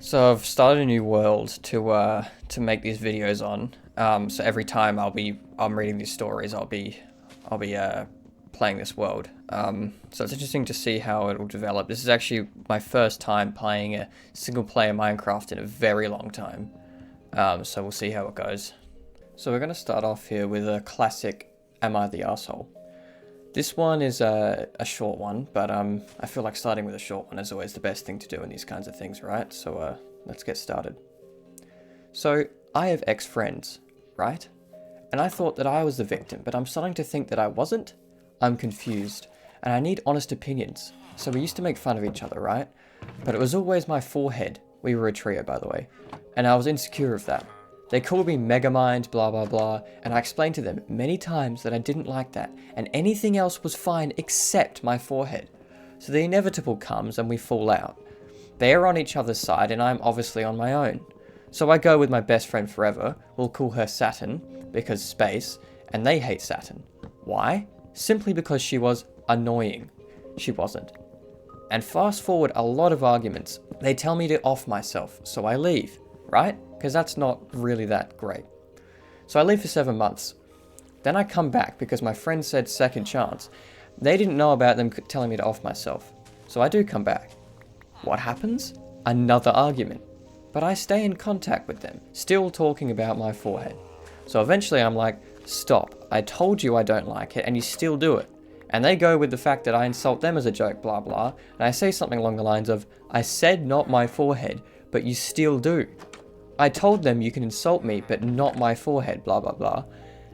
So I've started a new world to make these videos on. So every time I'm reading these stories, I'll be playing this world. So it's interesting to see how it will develop. This is actually my first time playing a single player Minecraft in a very long time. So we'll see how it goes. So we're gonna start off here with a classic "Am I the Arsehole?" This one is a short one, but I feel like starting with a short one is always the best thing to do in these kinds of things, right? So let's get started. So I have ex-friends, right? And I thought that I was the victim, but I'm starting to think that I wasn't. I'm confused, and I need honest opinions. So we used to make fun of each other, right? But it was always my forehead. We were a trio, by the way, and I was insecure of that. They called me Megamind, blah blah blah, and I explained to them many times that I didn't like that, and anything else was fine except my forehead. So the inevitable comes and we fall out. They are on each other's side and I'm obviously on my own. So I go with my best friend forever, we'll call her Saturn, because space, and they hate Saturn. Why? Simply because she was annoying. She wasn't. And fast forward a lot of arguments, they tell me to off myself, so I leave, right? Because that's not really that great. So I leave for 7 months. Then I come back because my friend said second chance. They didn't know about them telling me to off myself. So I do come back. What happens? Another argument. But I stay in contact with them, still talking about my forehead. So eventually I'm like, stop, I told you I don't like it and you still do it. And they go with the fact that I insult them as a joke, blah blah, and I say something along the lines of, I said not my forehead, but you still do. I told them you can insult me, but not my forehead, blah blah blah.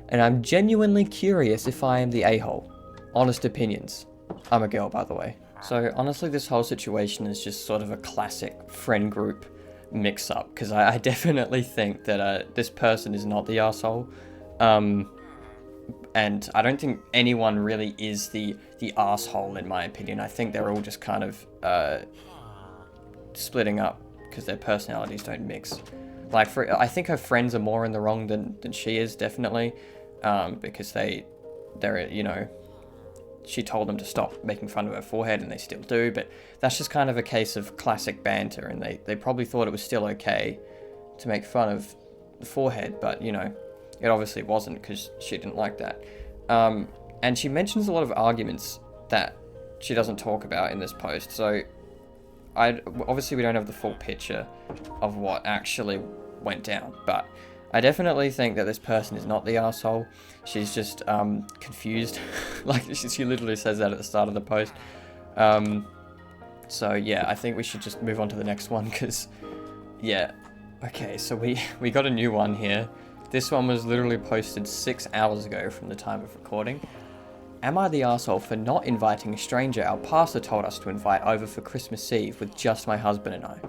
And I'm genuinely curious if I am the a-hole. Honest opinions. I'm a girl, by the way. So honestly, this whole situation is just sort of a classic friend group mix-up, because I definitely think that this person is not the arsehole. And I don't think anyone really is the arsehole, in my opinion. I think they're all just kind of splitting up because their personalities don't mix. Like, I think her friends are more in the wrong than she is, definitely, because they're, you know, she told them to stop making fun of her forehead and they still do, but that's just kind of a case of classic banter, and they probably thought it was still okay to make fun of the forehead, but, you know, it obviously wasn't because she didn't like that. And she mentions a lot of arguments that she doesn't talk about in this post, so obviously we don't have the full picture of what actually went down, but I definitely think that this person is not the arsehole. She's just confused. Like, she literally says that at the start of the post. So yeah, I think we should just move on to the next one, because yeah. Okay, so we got a new one here. This one was literally posted 6 hours ago from the time of recording. Am I the arsehole for not inviting a stranger our pastor told us to invite over for Christmas Eve with just my husband and I?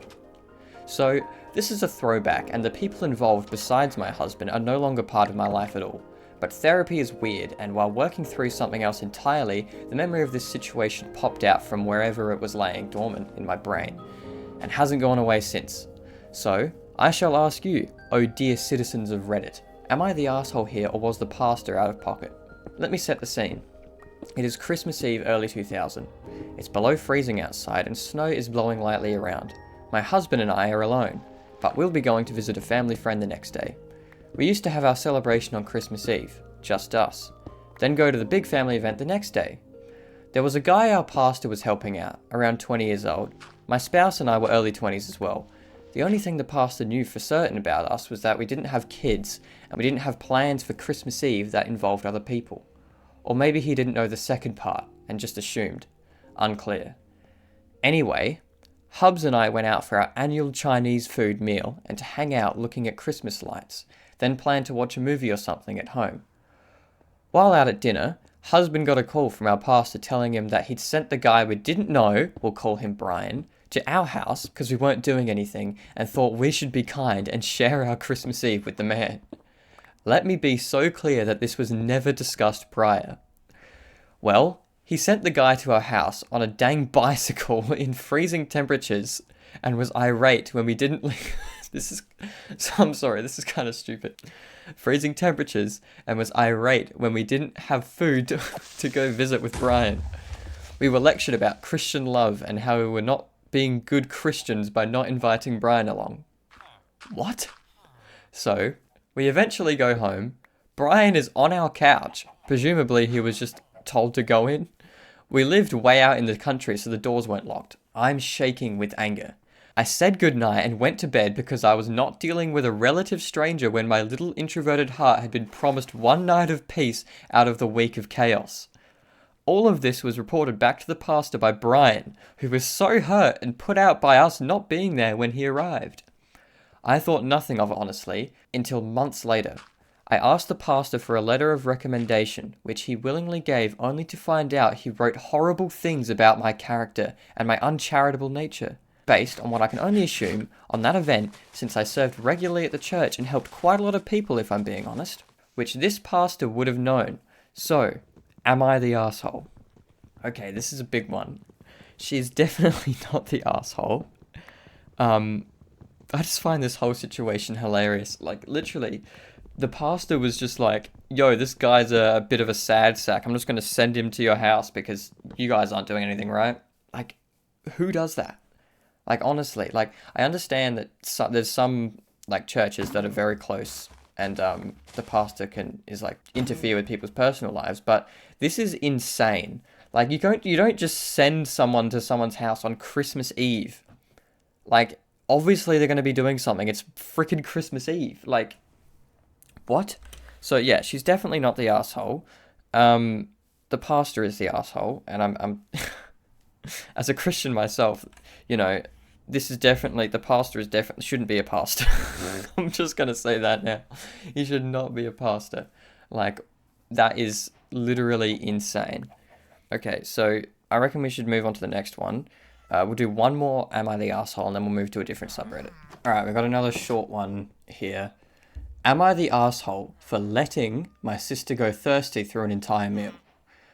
So, this is a throwback, and the people involved besides my husband are no longer part of my life at all. But therapy is weird, and while working through something else entirely, the memory of this situation popped out from wherever it was laying dormant in my brain, and hasn't gone away since. So, I shall ask you, oh dear citizens of Reddit, am I the arsehole here, or was the pastor out of pocket? Let me set the scene. It is Christmas Eve, early 2000. It's below freezing outside, and snow is blowing lightly around. My husband and I are alone, but we'll be going to visit a family friend the next day. We used to have our celebration on Christmas Eve, just us, then go to the big family event the next day. There was a guy our pastor was helping out, around 20 years old. My spouse and I were early 20s as well. The only thing the pastor knew for certain about us was that we didn't have kids, and we didn't have plans for Christmas Eve that involved other people. Or maybe he didn't know the second part, and just assumed. Unclear. Anyway, Hubs and I went out for our annual Chinese food meal and to hang out looking at Christmas lights, then planned to watch a movie or something at home. While out at dinner, husband got a call from our pastor telling him that he'd sent the guy we didn't know, we'll call him Brian, to our house because we weren't doing anything and thought we should be kind and share our Christmas Eve with the man. Let me be so clear that this was never discussed prior. Well, he sent the guy to our house on a dang bicycle in freezing temperatures and was irate when we didn't I'm sorry, this is kind of stupid. Freezing temperatures and was irate when we didn't have food to go visit with Brian. We were lectured about Christian love and how we were not being good Christians by not inviting Brian along. What? So, we eventually go home. Brian is on our couch. Presumably he was just told to go in. We lived way out in the country, so the doors weren't locked. I'm shaking with anger. I said goodnight and went to bed because I was not dealing with a relative stranger when my little introverted heart had been promised one night of peace out of the week of chaos. All of this was reported back to the pastor by Brian, who was so hurt and put out by us not being there when he arrived. I thought nothing of it, honestly, until months later. I asked the pastor for a letter of recommendation, which he willingly gave only to find out he wrote horrible things about my character and my uncharitable nature, based on what I can only assume on that event since I served regularly at the church and helped quite a lot of people if I'm being honest, which this pastor would have known. So, am I the asshole? Okay, this is a big one. She's definitely not the asshole. I just find this whole situation hilarious. Like, literally, the pastor was just like, yo, this guy's a bit of a sad sack. I'm just going to send him to your house because you guys aren't doing anything right. Like, who does that? Like, honestly, like, I understand that there's some, like, churches that are very close and the pastor is like, interfere with people's personal lives, but this is insane. Like, you don't just send someone to someone's house on Christmas Eve. Like, obviously they're going to be doing something. It's freaking Christmas Eve. Like, what? So yeah, she's definitely not the asshole. The pastor is the asshole, and I'm as a Christian myself, you know, this is definitely, the pastor is definitely, shouldn't be a pastor. I'm just going to say that now. He should not be a pastor. Like, that is literally insane. Okay, so I reckon we should move on to the next one. We'll do one more Am I the Asshole, and then we'll move to a different subreddit. Alright, we've got another short one here. Am I the asshole for letting my sister go thirsty through an entire meal?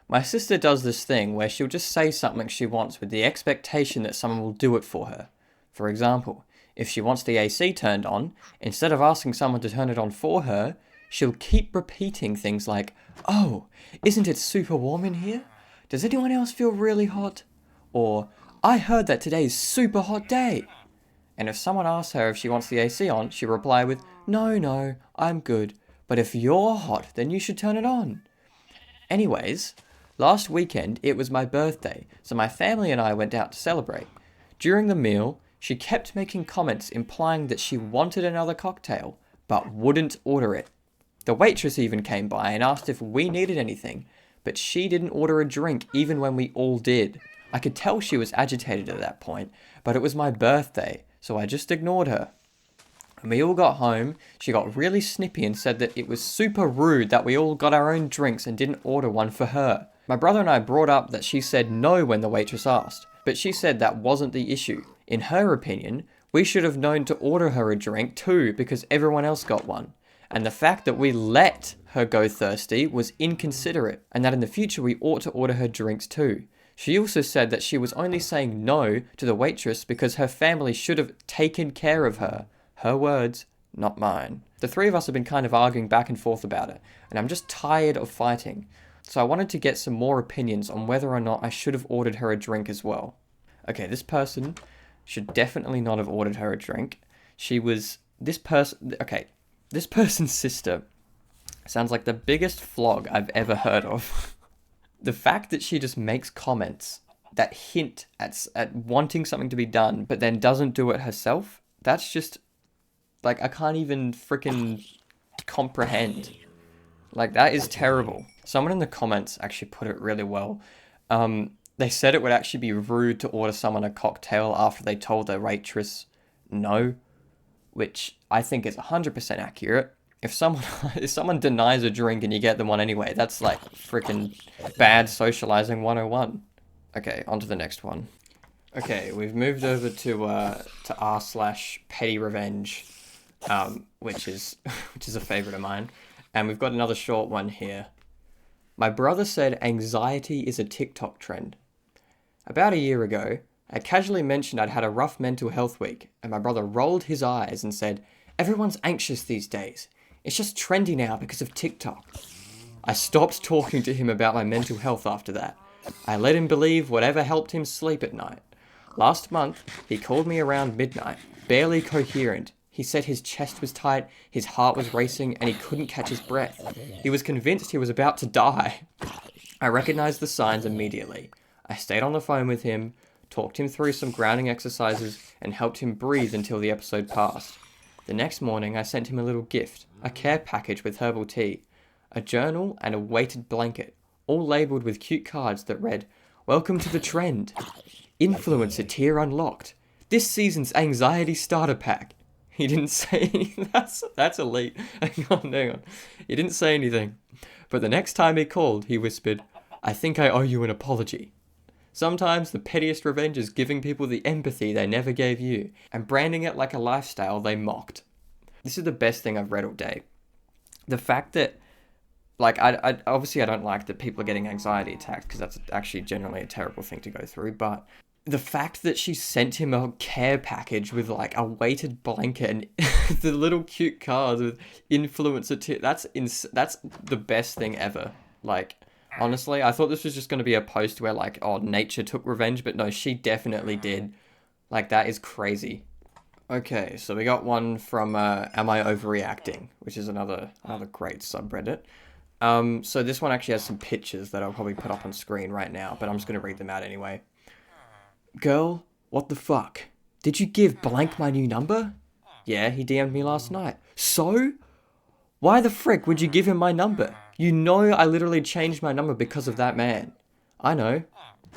My sister does this thing where she'll just say something she wants with the expectation that someone will do it for her. For example, if she wants the AC turned on, instead of asking someone to turn it on for her, she'll keep repeating things like, "Oh, isn't it super warm in here? Does anyone else feel really hot?" Or, "I heard that today's super hot day." And if someone asks her if she wants the AC on, she'll reply with, No, I'm good. But if you're hot, then you should turn it on." Anyways, last weekend it was my birthday, so my family and I went out to celebrate. During the meal, she kept making comments implying that she wanted another cocktail, but wouldn't order it. The waitress even came by and asked if we needed anything, but she didn't order a drink even when we all did. I could tell she was agitated at that point, but it was my birthday, so I just ignored her. When we all got home, she got really snippy and said that it was super rude that we all got our own drinks and didn't order one for her. My brother and I brought up that she said no when the waitress asked, but she said that wasn't the issue. In her opinion, we should have known to order her a drink too because everyone else got one. And the fact that we let her go thirsty was inconsiderate, and that in the future we ought to order her drinks too. She also said that she was only saying no to the waitress because her family should have taken care of her. Her words, not mine. The three of us have been kind of arguing back and forth about it, and I'm just tired of fighting. So I wanted to get some more opinions on whether or not I should have ordered her a drink as well. Okay, this person should definitely not have ordered her a drink. This person's sister sounds like the biggest flog I've ever heard of. The fact that she just makes comments that hint at wanting something to be done, but then doesn't do it herself, that's just, like, I can't even freaking comprehend. Like, that is terrible. Someone in the comments actually put it really well. They said it would actually be rude to order someone a cocktail after they told their waitress no, which I think is 100% accurate. If someone denies a drink and you get them one anyway, that's like freaking bad socializing 101. Okay, on to the next one. Okay, we've moved over to r/pettyrevenge, which is a favorite of mine, and we've got another short one here. My brother said anxiety is a TikTok trend. About a year ago, I casually mentioned I'd had a rough mental health week, and my brother rolled his eyes and said, "Everyone's anxious these days. It's just trendy now because of TikTok." I stopped talking to him about my mental health after that. I let him believe whatever helped him sleep at night. Last month, he called me around midnight, barely coherent. He said his chest was tight, his heart was racing, and he couldn't catch his breath. He was convinced he was about to die. I recognized the signs immediately. I stayed on the phone with him, talked him through some grounding exercises, and helped him breathe until the episode passed. The next morning, I sent him a little gift, a care package with herbal tea, a journal, and a weighted blanket, all labelled with cute cards that read, "Welcome to the trend. Influencer tier unlocked. This season's anxiety starter pack." He didn't say anything. That's elite. Hang on. He didn't say anything. But the next time he called, he whispered, "I think I owe you an apology." Sometimes the pettiest revenge is giving people the empathy they never gave you, and branding it like a lifestyle they mocked. This is the best thing I've read all day. The fact that, like, I obviously I don't like that people are getting anxiety attacks, because that's actually generally a terrible thing to go through, but the fact that she sent him a care package with, like, a weighted blanket and the little cute cards with influencer that's the best thing ever. Like, honestly, I thought this was just going to be a post where, like, oh, nature took revenge, but no, she definitely did. Like, that is crazy. Okay, so we got one from AmIOverreacting, which is another great subreddit. So this one actually has some pictures that I'll probably put up on screen right now, but I'm just going to read them out anyway. "Girl, what the fuck? Did you give blank my new number?" "Yeah, he DM'd me last night." "So? Why the frick would you give him my number? You know I literally changed my number because of that man." "I know,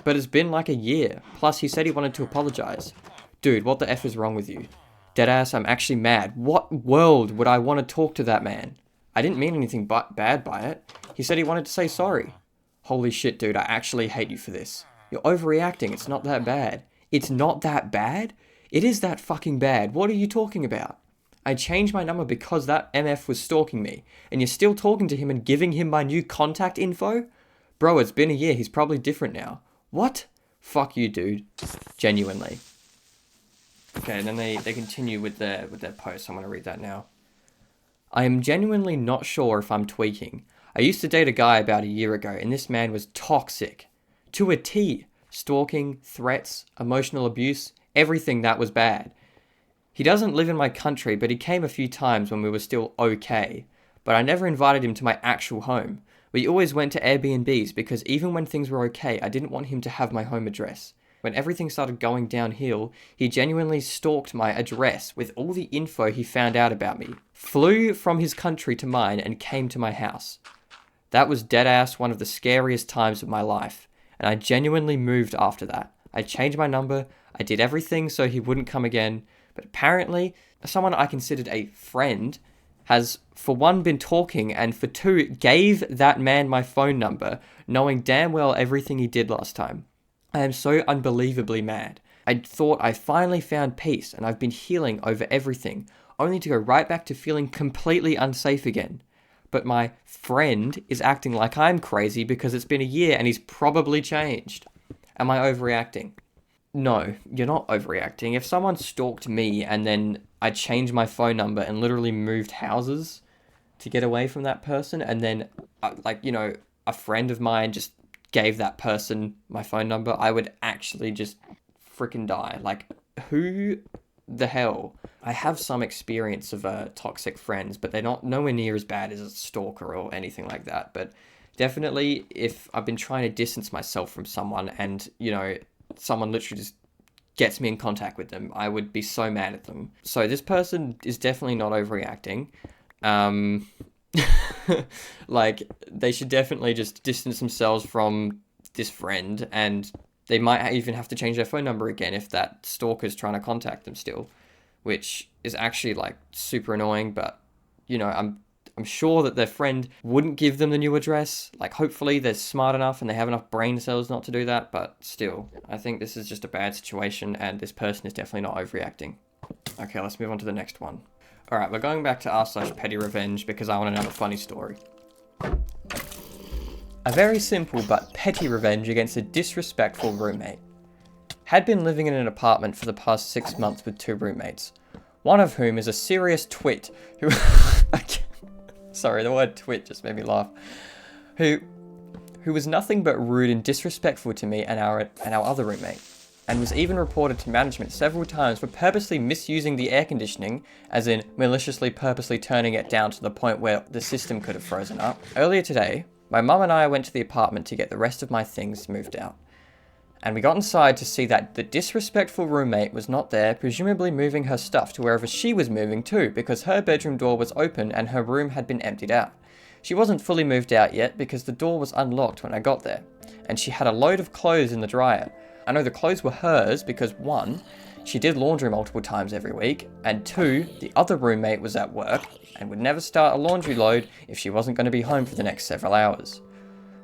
but it's been like a year. Plus he said he wanted to apologize." "Dude, what the F is wrong with you? Deadass, I'm actually mad. What world would I want to talk to that man? I didn't mean anything but bad by it. He said he wanted to say sorry." "Holy shit, dude, I actually hate you for this. You're overreacting. It's not that bad." "It's not that bad? It is that fucking bad. What are you talking about? I changed my number because that MF was stalking me, and you're still talking to him and giving him my new contact info? Bro, it's been a year. He's probably different now." "What? Fuck you, dude. Genuinely." Okay, and then they continue with their post. I'm going to read that now. "I am genuinely not sure if I'm tweaking. I used to date a guy about a year ago, and this man was toxic. To a T. Stalking, threats, emotional abuse, everything that was bad. He doesn't live in my country, but he came a few times when we were still okay. But I never invited him to my actual home. We always went to Airbnbs because even when things were okay, I didn't want him to have my home address. When everything started going downhill, he genuinely stalked my address with all the info he found out about me. Flew from his country to mine and came to my house. That was deadass one of the scariest times of my life. And I genuinely moved after that. I changed my number, I did everything so he wouldn't come again, but apparently, someone I considered a friend has, for one, been talking, and for two, gave that man my phone number, knowing damn well everything he did last time. I am so unbelievably mad. I thought I finally found peace, and I've been healing over everything, only to go right back to feeling completely unsafe again. But my friend is acting like I'm crazy because it's been a year and he's probably changed. Am I overreacting?" No, you're not overreacting. If someone stalked me and then I changed my phone number and literally moved houses to get away from that person, and then, a friend of mine just gave that person my phone number, I would actually just freaking die. Like, who the hell? I have some experience of toxic friends, but they're nowhere near as bad as a stalker or anything like that. But definitely, if I've been trying to distance myself from someone and, someone literally just gets me in contact with them, I would be so mad at them. So this person is definitely not overreacting. Like, they should definitely just distance themselves from this friend, and they might even have to change their phone number again if that stalker's trying to contact them still, which is actually, like, super annoying. But, I'm sure that their friend wouldn't give them the new address. Like, hopefully they're smart enough and they have enough brain cells not to do that, but still, I think this is just a bad situation, and this person is definitely not overreacting. Okay, let's move on to the next one. Alright, we're going back to r/pettyrevenge because I want to know a funny story. A very simple but petty revenge against a disrespectful roommate. Had been living in an apartment for the past 6 months with 2 roommates, one of whom is a serious twit who... Sorry, the word twit just made me laugh. Who was nothing but rude and disrespectful to me and our other roommate. and was even reported to management several times for purposely misusing the air conditioning, as in maliciously purposely turning it down to the point where the system could have frozen up. Earlier today, my mum and I went to the apartment to get the rest of my things moved out. And we got inside to see that the disrespectful roommate was not there, presumably moving her stuff to wherever she was moving to, because her bedroom door was open and her room had been emptied out. She wasn't fully moved out yet because the door was unlocked when I got there, and she had a load of clothes in the dryer. I know the clothes were hers because 1, she did laundry multiple times every week, and 2, the other roommate was at work and would never start a laundry load if she wasn't going to be home for the next several hours.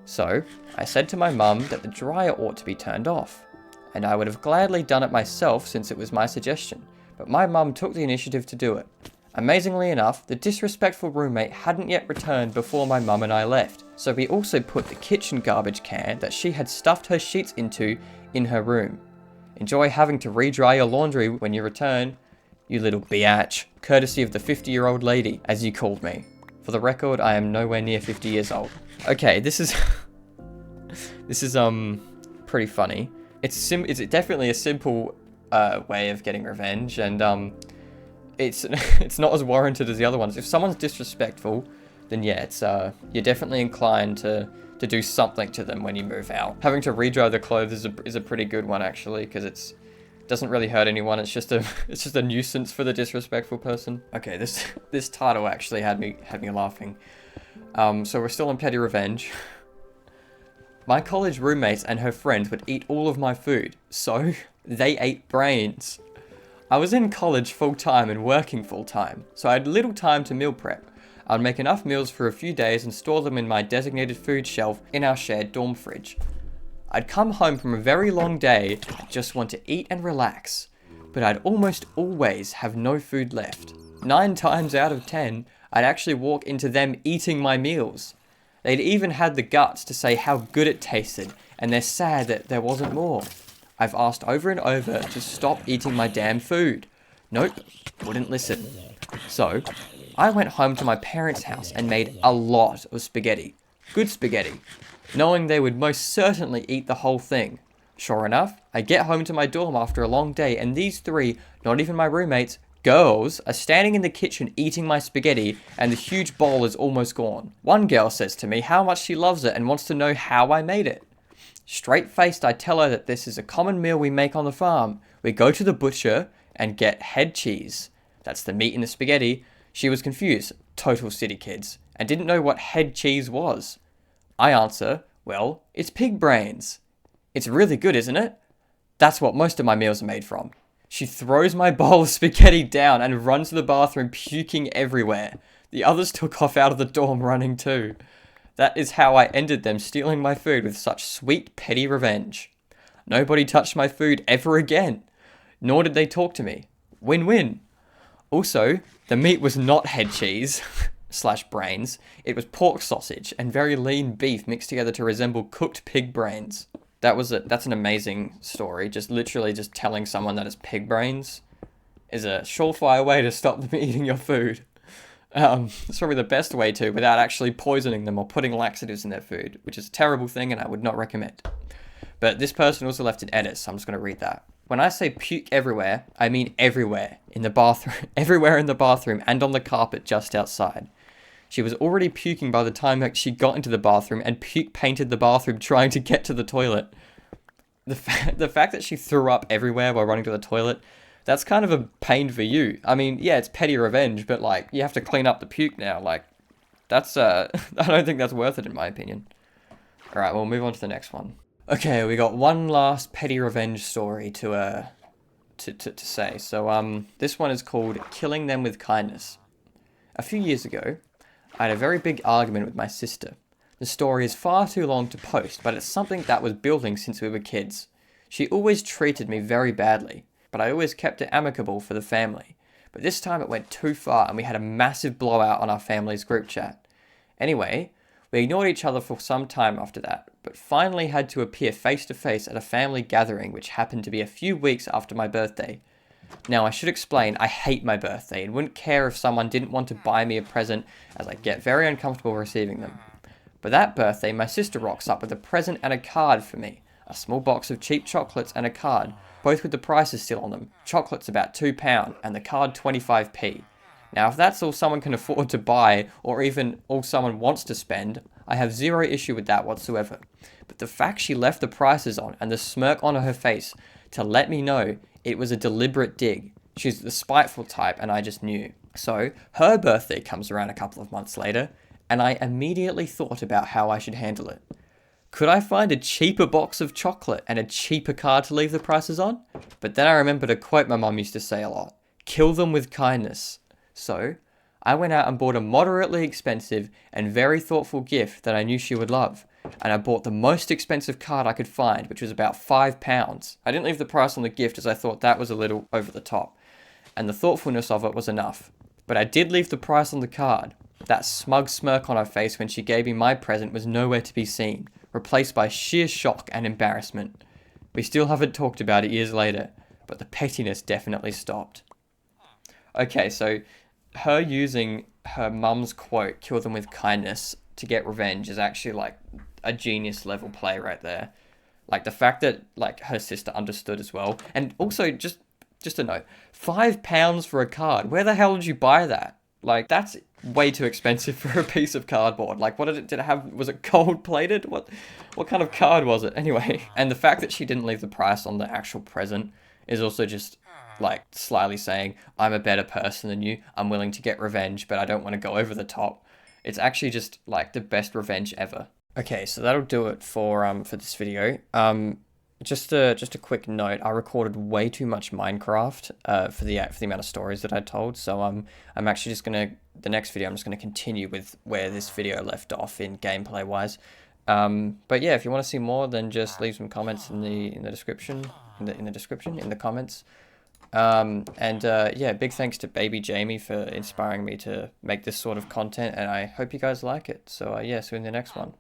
So, I said to my mum that the dryer ought to be turned off, and I would have gladly done it myself since it was my suggestion, but my mum took the initiative to do it. Amazingly enough, the disrespectful roommate hadn't yet returned before my mum and I left, so we also put the kitchen garbage can that she had stuffed her sheets into in her room. Enjoy having to re-dry your laundry when you return, you little biatch, courtesy of the 50-year-old lady, as you called me. For the record, I am nowhere near 50 years old. Okay, this is pretty funny. It's definitely a simple way of getting revenge, and it's not as warranted as the other ones. If someone's disrespectful, then yeah, it's you're definitely inclined to do something to them when you move out. Having to re-dry the clothes is a pretty good one actually, because it doesn't really hurt anyone. It's just a nuisance for the disrespectful person. Okay, this title actually had me laughing. So we're still on petty revenge. My college roommates and her friends would eat all of my food, so they ate brains. I was in college full-time and working full-time, so I had little time to meal prep. I'd make enough meals for a few days and store them in my designated food shelf in our shared dorm fridge. I'd come home from a very long day and just want to eat and relax, but I'd almost always have no food left. 9 times out of 10, I'd actually walk into them eating my meals. They'd even had the guts to say how good it tasted, and they're sad that there wasn't more. I've asked over and over to stop eating my damn food. Nope, wouldn't listen. So, I went home to my parents' house and made a lot of spaghetti. Good spaghetti, knowing they would most certainly eat the whole thing. Sure enough, I get home to my dorm after a long day, and these 3, not even my roommates, girls, are standing in the kitchen eating my spaghetti, and the huge bowl is almost gone. One girl says to me how much she loves it and wants to know how I made it. Straight-faced, I tell her that this is a common meal we make on the farm. We go to the butcher and get head cheese. That's the meat in the spaghetti. She was confused, total city kids, and didn't know what head cheese was. I answer, well, it's pig brains. It's really good, isn't it? That's what most of my meals are made from. She throws my bowl of spaghetti down and runs to the bathroom, puking everywhere. The others took off out of the dorm running too. That is how I ended them stealing my food with such sweet petty revenge. Nobody touched my food ever again, nor did they talk to me. Win-win. Also, the meat was not head cheese / brains. It was pork sausage and very lean beef mixed together to resemble cooked pig brains. That's an amazing story. Literally just telling someone that it's pig brains is a surefire way to stop them eating your food. It's probably the best way to, without actually poisoning them or putting laxatives in their food, which is a terrible thing and I would not recommend. But this person also left an edit, so I'm just going to read that. When I say puke everywhere, I mean everywhere. In the bathroom, everywhere in the bathroom and on the carpet just outside. She was already puking by the time that she got into the bathroom and puke painted the bathroom trying to get to the toilet. The fact that she threw up everywhere while running to the toilet, that's kind of a pain for you. I mean, yeah, it's petty revenge, but like, you have to clean up the puke now. Like, that's, I don't think that's worth it in my opinion. Alright, we'll move on to the next one. Okay, we got one last petty revenge story to say. So, this one is called Killing Them with Kindness. A few years ago, I had a very big argument with my sister. The story is far too long to post, but it's something that was building since we were kids. She always treated me very badly, but I always kept it amicable for the family. But this time it went too far and we had a massive blowout on our family's group chat. Anyway, we ignored each other for some time after that, but finally had to appear face to face at a family gathering which happened to be a few weeks after my birthday. Now I should explain, I hate my birthday and wouldn't care if someone didn't want to buy me a present, as I get very uncomfortable receiving them. But that birthday, my sister rocks up with a present and a card for me. a small box of cheap chocolates and a card, both with the prices still on them. Chocolates about £2 and the card 25p. Now, if that's all someone can afford to buy, or even all someone wants to spend, I have zero issue with that whatsoever. But the fact she left the prices on and the smirk on her face to let me know it was a deliberate dig. She's the spiteful type, and I just knew. So, her birthday comes around a couple of months later, and I immediately thought about how I should handle it. Could I find a cheaper box of chocolate and a cheaper card to leave the prices on? But then I remembered a quote my mum used to say a lot. Kill them with kindness. So, I went out and bought a moderately expensive and very thoughtful gift that I knew she would love. And I bought the most expensive card I could find, which was about £5. I didn't leave the price on the gift as I thought that was a little over the top. And the thoughtfulness of it was enough. But I did leave the price on the card. That smug smirk on her face when she gave me my present was nowhere to be seen, replaced by sheer shock and embarrassment. We still haven't talked about it years later, but the pettiness definitely stopped. Okay, so her using her mum's quote, kill them with kindness, to get revenge is actually like a genius level play right there. Like the fact that like her sister understood as well. And also just a note, £5 for a card. Where the hell did you buy that? Like that's way too expensive for a piece of cardboard. Like what did it have? Was it gold plated? What kind of card was it? Anyway, and the fact that she didn't leave the price on the actual present is also just like slyly saying, I'm a better person than you. I'm willing to get revenge, but I don't want to go over the top. It's actually just like the best revenge ever. Okay, so that'll do it for this video. Just a quick note. I recorded way too much Minecraft for the amount of stories that I told. So I'm actually just the next video I'm just gonna continue with where this video left off in gameplay wise. But yeah, if you want to see more, then just leave some comments in the description in the comments. Yeah, big thanks to Baby Jamie for inspiring me to make this sort of content, and I hope you guys like it. So yeah, see you in the next one.